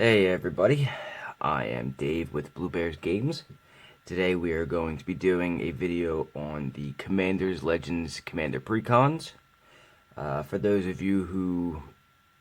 Hey everybody, I am Dave with Blue Bears Games. Today we are going to be doing a video on the Commanders Legends Commander Precons. For those of you who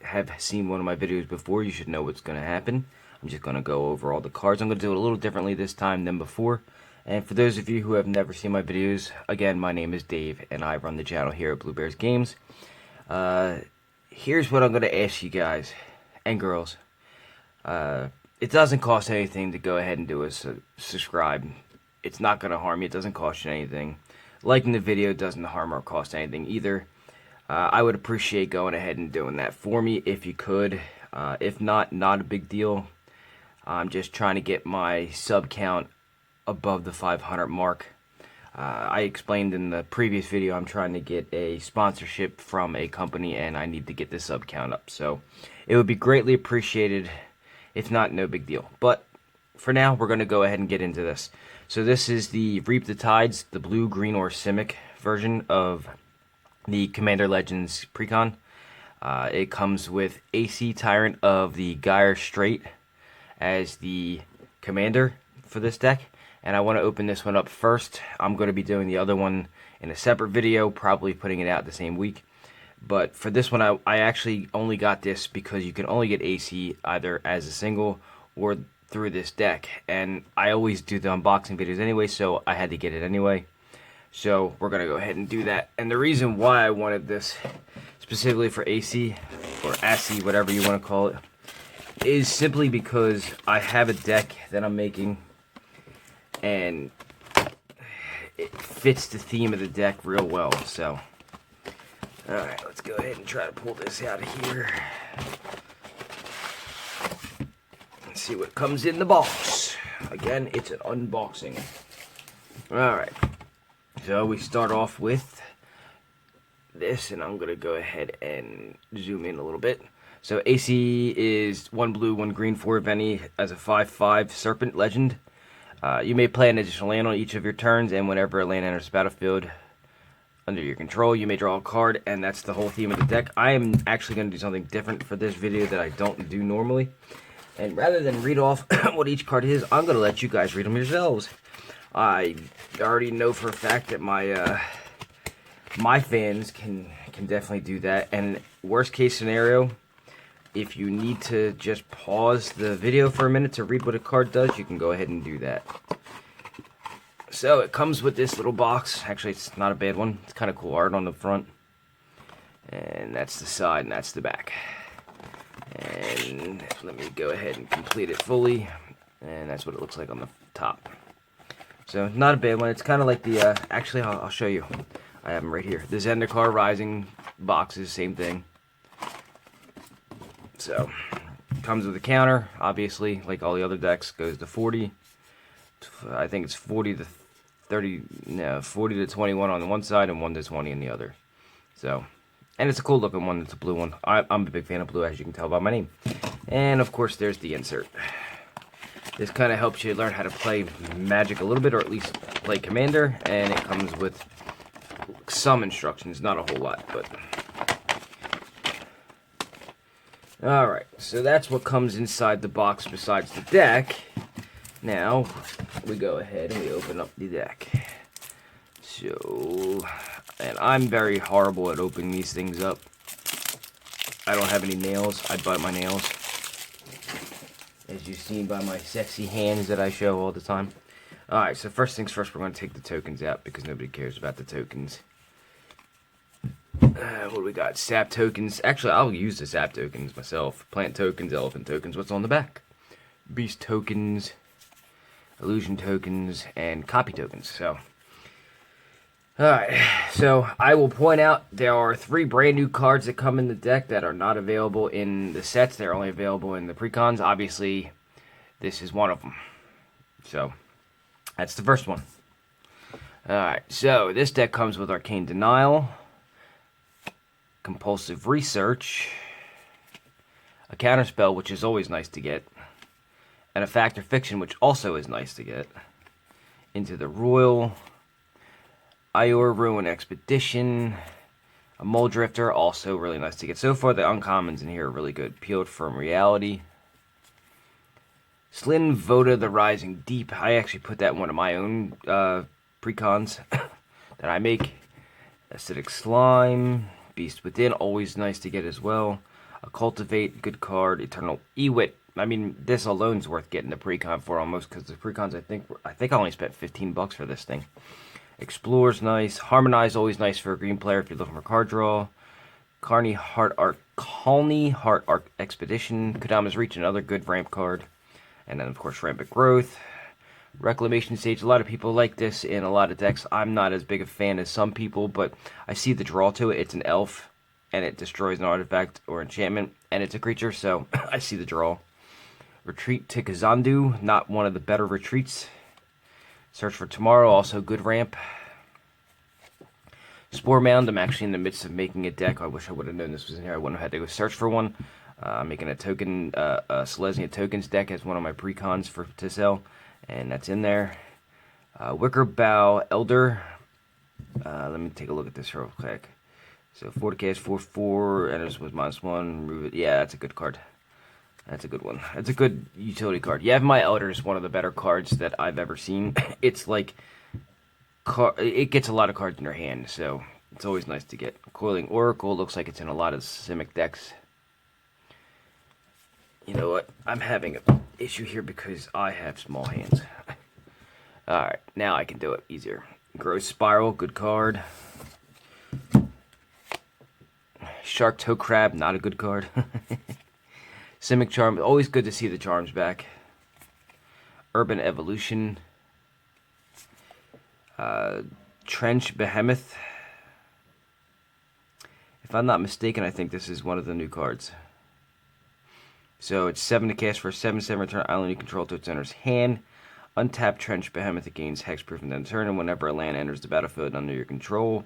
have seen one of my videos before, you should know what's going to happen. I'm just going to go over all the cards. I'm going to do it a little differently this time than before. And for those of you who have never seen my videos, again, my name is Dave and I run the channel here at Blue Bears Games. Here's what I'm going to ask you guys and girls. It doesn't cost anything to go ahead and do a subscribe. It's not going to harm you. It doesn't cost you anything. Liking the video doesn't harm or cost anything either. I would appreciate going ahead and doing that for me if you could. If not a big deal. I'm just trying to get my sub count above the 500 mark. I explained in the previous video I'm trying to get a sponsorship from a company and I need to get the sub count up. So it would be greatly appreciated. If not, no big deal. But for now, we're going to go ahead and get into this. So this is the Reap the Tides, the blue, green, or simic version of the Commander Legends Precon. It comes with AC Tyrant of the Gyre Strait as the commander for this deck. And I want to open this one up first. I'm going to be doing the other one in a separate video, probably putting it out the same week. But for this one, I actually only got this because you can only get AC either as a single or through this deck. And I always do the unboxing videos anyway, so I had to get it anyway. So we're going to go ahead and do that. And the reason why I wanted this specifically for AC, or AC, whatever you want to call it, is simply because I have a deck that I'm making. And it fits the theme of the deck real well, so... Alright, let's go ahead and try to pull this out of here. Let's see what comes in the box. Again, it's an unboxing. Alright, so we start off with this, and I'm going to go ahead and zoom in a little bit. So AC is 1 blue, 1 green, 4 of any as a 5/5 Serpent Legend. You may play an additional land on each of your turns, and whenever a land enters the battlefield, under your control, you may draw a card, and that's the whole theme of the deck. I am actually going to do something different for this video that I don't do normally. And rather than read off what each card is, I'm going to let you guys read them yourselves. I already know for a fact that my fans can definitely do that. And worst case scenario, if you need to just pause the video for a minute to read what a card does, you can go ahead and do that. So it comes with this little box. Actually, it's not a bad one. It's kind of cool art on the front. And that's the side and that's the back. And let me go ahead and complete it fully. And that's what it looks like on the top. So not a bad one. It's kind of like the, actually I'll show you. I have them right here. The Zendikar Rising boxes, same thing. So, comes with a counter, obviously, like all the other decks, goes to 40. I think it's 40 to 30, no, 40 to 21 on the one side and 1 to 20 on the other. So, and it's a cool looking one. It's a blue one. I'm a big fan of blue, as you can tell by my name. And of course, there's the insert. This kind of helps you learn how to play Magic a little bit, or at least play Commander. And it comes with some instructions, not a whole lot, but. Alright, so that's what comes inside the box besides the deck. Now, we go ahead and we open up the deck. So, and I'm very horrible at opening these things up. I don't have any nails. I bite my nails. As you've seen by my sexy hands that I show all the time. Alright, so first things first, we're going to take the tokens out because nobody cares about the tokens. What do we got? Sap tokens. Actually, I'll use the sap tokens myself. Plant tokens, elephant tokens. What's on the back? Beast tokens. Illusion tokens, and copy tokens. So, alright, so I will point out there are 3 brand new cards that come in the deck that are not available in the sets. They're only available in the precons. Obviously, this is one of them. So, that's the first one. Alright, so this deck comes with Arcane Denial, Compulsive Research, a counterspell, which is always nice to get, and a Fact or Fiction, which also is nice to get. Into the Royal, Ior Ruin Expedition, a Mole Drifter, also really nice to get. So far, the uncommons in here are really good. Peeled from Reality, Slin Voda the Rising Deep. I actually put that in one of my own precons that I make. Acidic Slime. Beast Within, always nice to get as well. A Cultivate, good card. Eternal Ewit. I mean, this alone's worth getting the precon for almost, because the precons, I think I only spent $15 for this thing. Explore's nice. Harmonize, always nice for a green player if you're looking for card draw. Colony Heart Arc Expedition. Kodama's Reach, another good ramp card. And then, of course, Rampant Growth. Reclamation Stage. A lot of people like this in a lot of decks. I'm not as big a fan as some people, but I see the draw to it. It's an elf, and it destroys an artifact or enchantment, and it's a creature, so I see the draw. Retreat to Kazandu, not one of the better retreats. Search for Tomorrow, also good ramp. Spore Mound, I'm actually in the midst of making a deck. I wish I would have known this was in here. I wouldn't have had to go search for one. I'm making a token, Selesnya Tokens deck as one of my precons to sell, and that's in there. Wicker Bough Elder. Let me take a look at this real quick. So 4 to cast, 4/4, enters with -1. Remove it. Yeah, that's a good card. That's a good one. That's a good utility card. Yeah, my Elder is one of the better cards that I've ever seen. It's like, it gets a lot of cards in your hand, so it's always nice to get. Coiling Oracle looks like it's in a lot of Simic decks. You know what? I'm having an issue here because I have small hands. Alright, now I can do it easier. Growth Spiral, good card. Shark Toe Crab, not a good card. Simic Charm, always good to see the charms back. Urban Evolution. Trench Behemoth. If I'm not mistaken, I think this is one of the new cards. So it's 7 to cast for a 7/7 return island you control to its owner's hand. Untap Trench Behemoth, it gains hexproof and then turn, and whenever a land enters the battlefield under your control,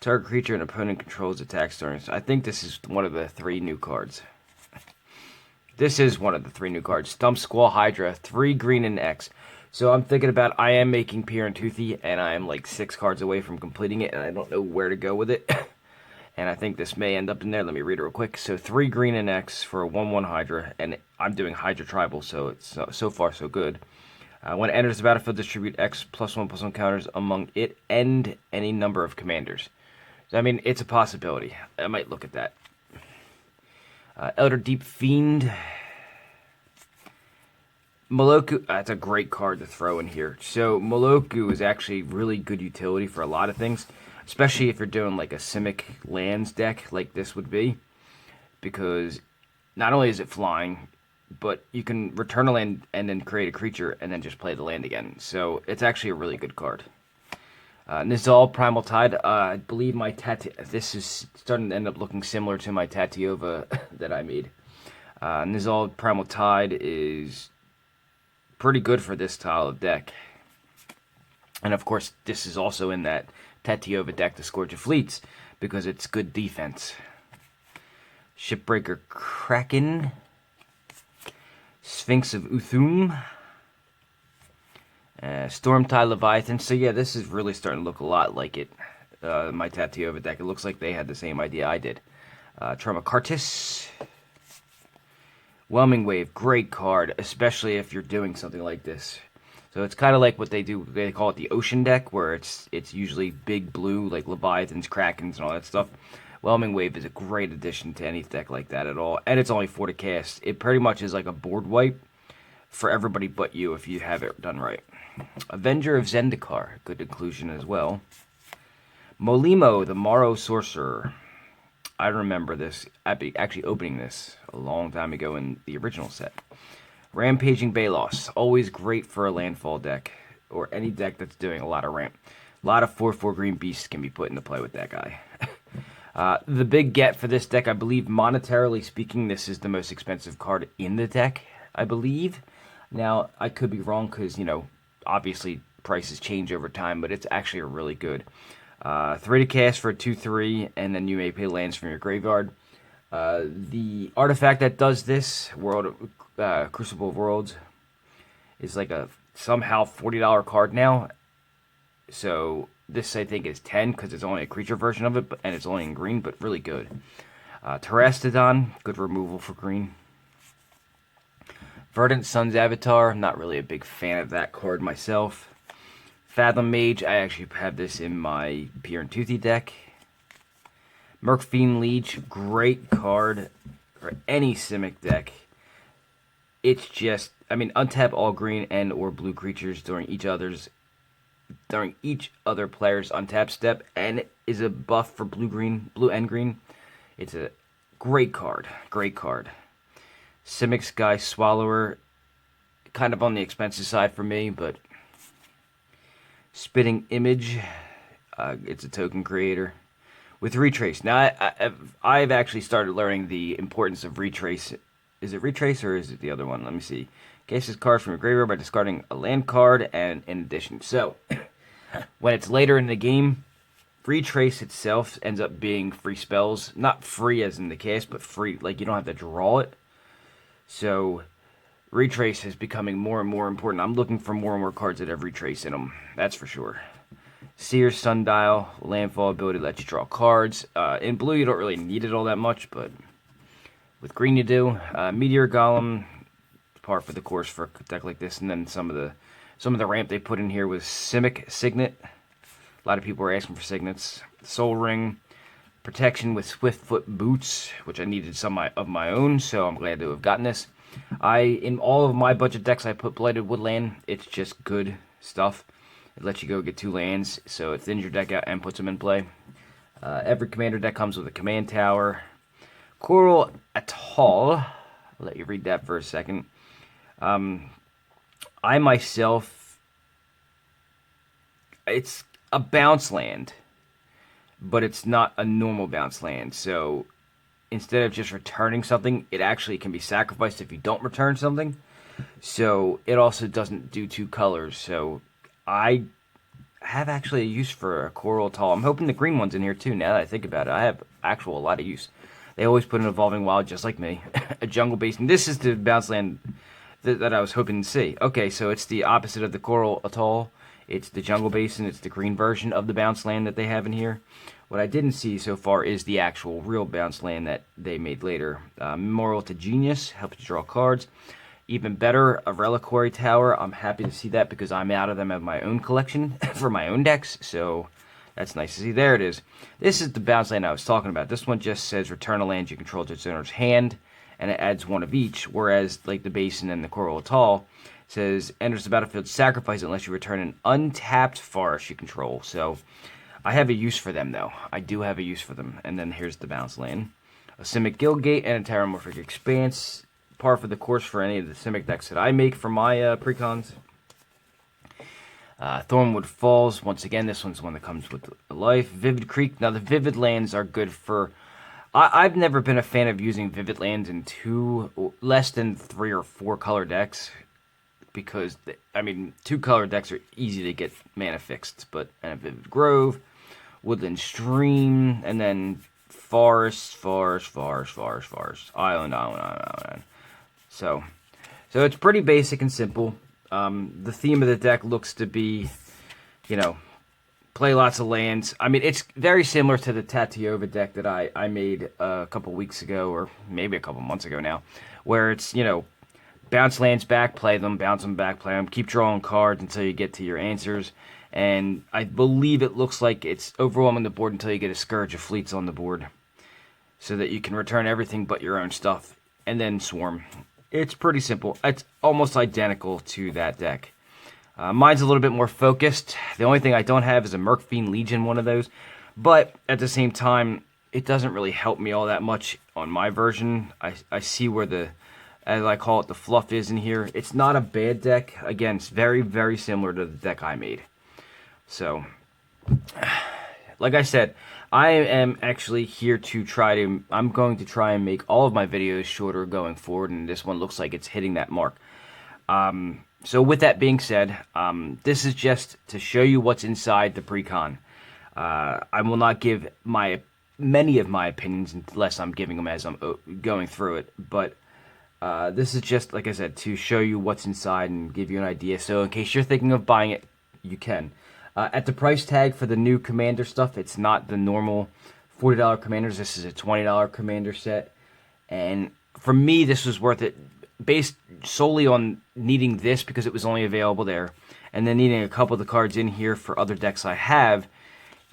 target creature an opponent controls attacks during. So I think this is one of the 3 new cards. This is one of the 3 new cards. Stump Squall Hydra, 3 green and X. So I'm thinking about, I am making Pier and Toothy, and I am like 6 cards away from completing it, and I don't know where to go with it. And I think this may end up in there. Let me read it real quick. So 3 green and X for a 1/1 Hydra, and I'm doing Hydra Tribal, so it's so far so good. When it enters the battlefield, distribute X +1/+1 counters among it and any number of commanders. So, I mean, it's a possibility. I might look at that. Elder Deep Fiend. Moloku, that's a great card to throw in here. So Moloku is actually really good utility for a lot of things, especially if you're doing like a Simic lands deck like this would be, because not only is it flying, but you can return a land and then create a creature and then just play the land again. So it's actually a really good card. Nizal Primal Tide, I believe my this is starting to end up looking similar to my Tatiova that I made. Nizal Primal Tide is pretty good for this style of deck. And of course, this is also in that Tatiova deck, the Scourge of Fleets, because it's good defense. Shipbreaker Kraken. Sphinx of Uthum. Stormtide Leviathan. So yeah, this is really starting to look a lot like it. My Tatiova deck. It looks like they had the same idea I did. Traumacartis. Whelming Wave. Great card, especially if you're doing something like this. So it's kind of like what they do. They call it the Ocean deck, where it's usually big blue, like Leviathans, Krakens, and all that stuff. Whelming Wave is a great addition to any deck like that at all. And it's only 4 to cast. It pretty much is like a board wipe for everybody but you if you have it done right. Avenger of Zendikar, good inclusion as well. Molimo, the Morrow Sorcerer. I remember this, actually opening this a long time ago in the original set. Rampaging Balos, always great for a landfall deck, or any deck that's doing a lot of ramp. A lot of 4/4 green beasts can be put into play with that guy. The big get for this deck, I believe, monetarily speaking, this is the most expensive card in the deck, I believe. Now, I could be wrong because, you know, obviously prices change over time, but it's actually a really good. 3 to cast for a 2/3, and then you may pay lands from your graveyard. The artifact that does this, Crucible of Worlds, is like a somehow $40 card now. So this, I think, is 10 because it's only a creature version of it, and it's only in green, but really good. Terastodon, good removal for green. Verdant Sun's Avatar, I'm not really a big fan of that card myself. Fathom Mage, I actually have this in my Pier and Toothy deck. Mercfiend Leech, great card for any Simic deck. It's just, I mean, untap all green and or blue creatures during each other player's untap step, and it is a buff for blue and green. It's a great card, great card. Simic Sky Swallower, kind of on the expensive side for me, but Spitting Image, it's a token creator. With Retrace. Now, I've actually started learning the importance of Retrace. Is it Retrace or is it the other one? Let me see. Cases cards from your graveyard by discarding a land card and in addition. So, when it's later in the game, Retrace itself ends up being free spells. Not free as in the cast, but free. Like, you don't have to draw it. So, Retrace is becoming more and more important. I'm looking for more and more cards that have Retrace in them. That's for sure. Seer's Sundial, landfall ability lets you draw cards. In blue, you don't really need it all that much, but with green you do. Meteor Golem, par for the course for a deck like this, and then some of the ramp they put in here was Simic Signet. A lot of people were asking for signets. Soul Ring, protection with Swiftfoot Boots, which I needed some of my own, so I'm glad to have gotten this. In all of my budget decks, I put Blighted Woodland. It's just good stuff. It lets you go get 2 lands, so it thins your deck out and puts them in play. Every commander deck comes with a command tower. Coral Atoll. I'll let you read that for a second. I myself, it's a bounce land, but it's not a normal bounce land. So instead of just returning something, it actually can be sacrificed if you don't return something. So it also doesn't do 2 colors. So I have actually a use for a Coral Atoll. I'm hoping the green one's in here too, now that I think about it. I have a lot of use. They always put an Evolving Wild just like me. A Jungle Basin. This is the bounce land that I was hoping to see. Okay, so it's the opposite of the Coral Atoll. It's the Jungle Basin. It's the green version of the bounce land that they have in here. What I didn't see so far is the actual real bounce land that they made later. Memorial to Genius. Helps you draw cards. Even better, a Reliquary Tower. I'm happy to see that because I'm out of them at my own collection for my own decks. So that's nice to see. There it is. This is the bounce land I was talking about. This one just says return a land you control to its owner's hand, and it adds 1 of each. Whereas like the Basin and the Coral Atoll says enters the battlefield, sacrifice it unless you return an untapped forest you control. So I have a use for them though. I do have a use for them. And then here's the bounce land. A Simic Guildgate and a Terramorphic Expanse. Par for the course for any of the Simic decks that I make for my precons. Thornwood Falls. Once again, this one's one that comes with life. Vivid Creek. Now, the Vivid lands are good for... I've never been a fan of using Vivid lands in less than 3 or 4 color decks. Because, I mean, 2 color decks are easy to get mana fixed. But, and a Vivid Grove. Woodland Stream. And then Forest. Island. So it's pretty basic and simple. The theme of the deck looks to be, play lots of lands. I mean, it's very similar to the Tatiova deck that I made a couple weeks ago, or maybe a couple months ago now, where it's, bounce lands back, play them, bounce them back, play them, keep drawing cards until you get to your answers. And I believe it looks like it's overwhelming the board until you get a Scourge of Fleets on the board, so that you can return everything but your own stuff, and then swarm. It's pretty simple. It's almost identical to that deck. Mine's a little bit more focused. The only thing I don't have is a Mercfiend Legion, one of those. But at the same time, it doesn't really help me all that much on my version. I see where as I call it, the fluff is in here. It's not a bad deck. Again, it's very, very similar to the deck I made. So, like I said, I am actually here to I'm going to try and make all of my videos shorter going forward, and this one looks like it's hitting that mark. So with that being said, this is just to show you what's inside the precon. I will not give many of my opinions unless I'm giving them as I'm going through it, but this is just, like I said, to show you what's inside and give you an idea. So in case you're thinking of buying it, you can. At the price tag for the new Commander stuff, it's not the normal $40 Commanders. This is a $20 Commander set. And for me, this was worth it based solely on needing this because it was only available there, and then needing a couple of the cards in here for other decks I have,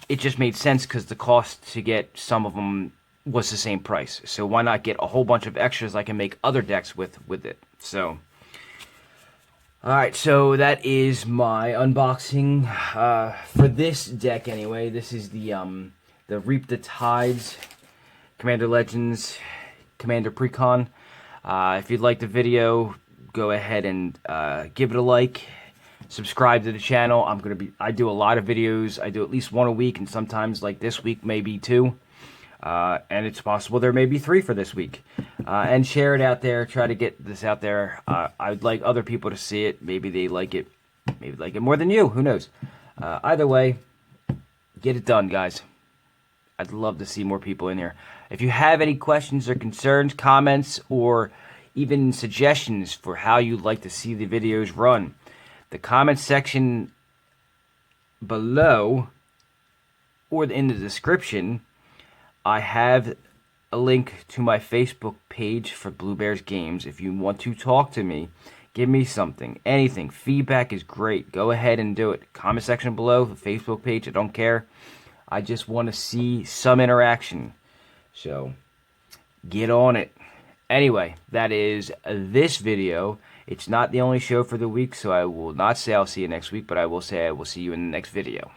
it just made sense because the cost to get some of them was the same price. So why not get a whole bunch of extras I can make other decks with it? So, alright, so that is my unboxing for this deck anyway. This is the Reap the Tides Commander Legends Commander Precon. If you'd like the video, go ahead and give it a like. Subscribe to the channel. I do a lot of videos. I do at least one a week, and sometimes, like this week, maybe two. And it's possible there may be 3 for this week. And share it out there. Try to get this out there. I'd like other people to see it. Maybe they like it. Maybe like it more than you. Who knows? Either way, get it done, guys. I'd love to see more people in here. If you have any questions or concerns, comments, or even suggestions for how you'd like to see the videos run, the comment section below or in the description, I have a link to my Facebook page for Blue Bears Games. If you want to talk to me, give me something, anything. Feedback is great. Go ahead and do it. Comment section below, the Facebook page, I don't care. I just want to see some interaction. So, get on it. Anyway, that is this video. It's not the only show for the week, so I will not say I'll see you next week, but I will say I will see you in the next video.